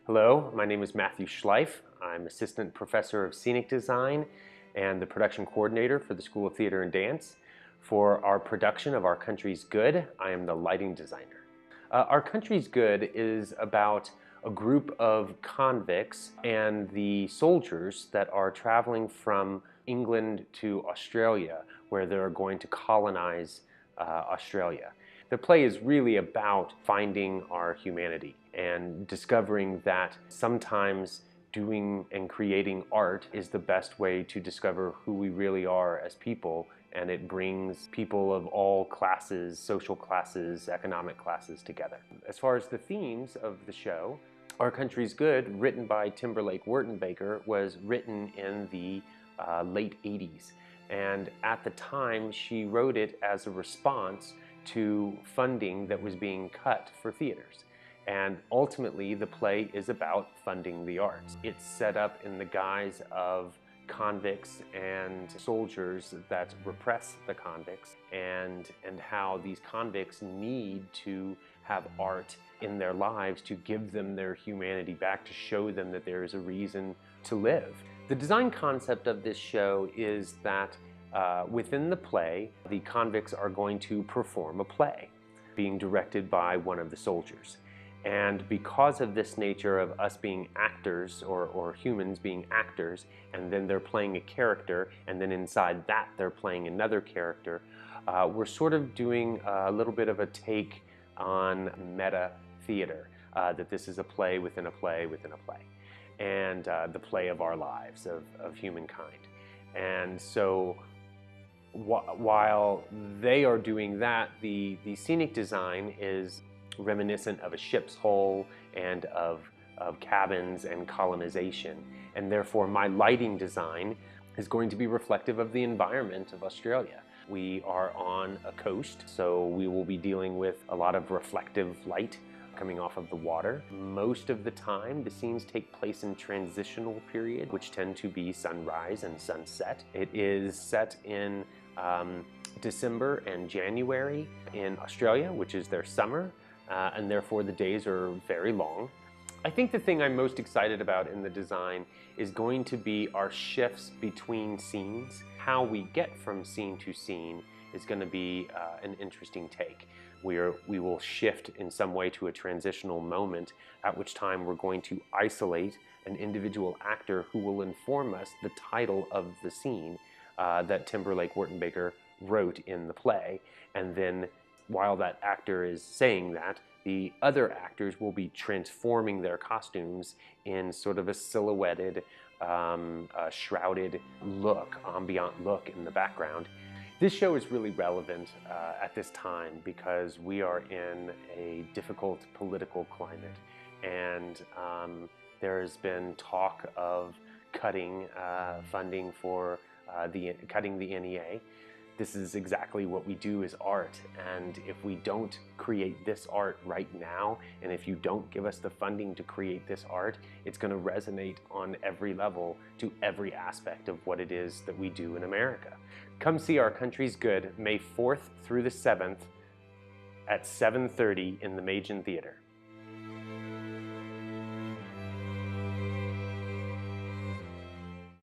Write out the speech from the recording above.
Hello, my name is Matthew Schlief. I'm Assistant Professor of Scenic Design and the Production Coordinator for the School of Theater and Dance. For our production of Our Country's Good, I am the lighting designer. Our Country's Good is about a group of convicts and the soldiers that are traveling from England to Australia, where they're going to colonize Australia. The play is really about finding our humanity and discovering that sometimes doing and creating art is the best way to discover who we really are as people, and it brings people of all classes, social classes, economic classes together. As far as the themes of the show, Our Country's Good, written by Timberlake Wertenbaker, was written in the late 80s. And at the time, she wrote it as a response to funding that was being cut for theaters. And ultimately, the play is about funding the arts. It's set up in the guise of convicts and soldiers that repress the convicts, and how these convicts need to have art in their lives to give them their humanity back, to show them that there is a reason to live. The design concept of this show is that within the play, the convicts are going to perform a play being directed by one of the soldiers. And because of this nature of us being actors, or humans being actors, and then they're playing a character, and then inside that they're playing another character, we're sort of doing a little bit of a take on meta theater, that this is a play within a play within a play, and the play of our lives, of humankind. And so while they are doing that, the scenic design is reminiscent of a ship's hull and of cabins and colonization. And therefore my lighting design is going to be reflective of the environment of Australia. We are on a coast, so we will be dealing with a lot of reflective light coming off of the water. Most of the time, the scenes take place in transitional period, which tend to be sunrise and sunset. It is set in December and January in Australia, which is their summer, and therefore the days are very long. I think the thing I'm most excited about in the design is going to be our shifts between scenes. How we get from scene to scene is going to be an interesting take. We will shift in some way to a transitional moment, at which time we're going to isolate an individual actor who will inform us the title of the scene that Timberlake Wertenbaker wrote in the play. And then while that actor is saying that, the other actors will be transforming their costumes in sort of a silhouetted, shrouded look, ambient look in the background. This show is really relevant at this time because we are in a difficult political climate, and there's been talk of cutting funding for cutting the NEA. This is exactly what we do as art, and if we don't create this art right now, and if you don't give us the funding to create this art, it's going to resonate on every level to every aspect of what it is that we do in America. Come see Our Country's Good May 4th through the 7th at 7:30 in the Majan Theater.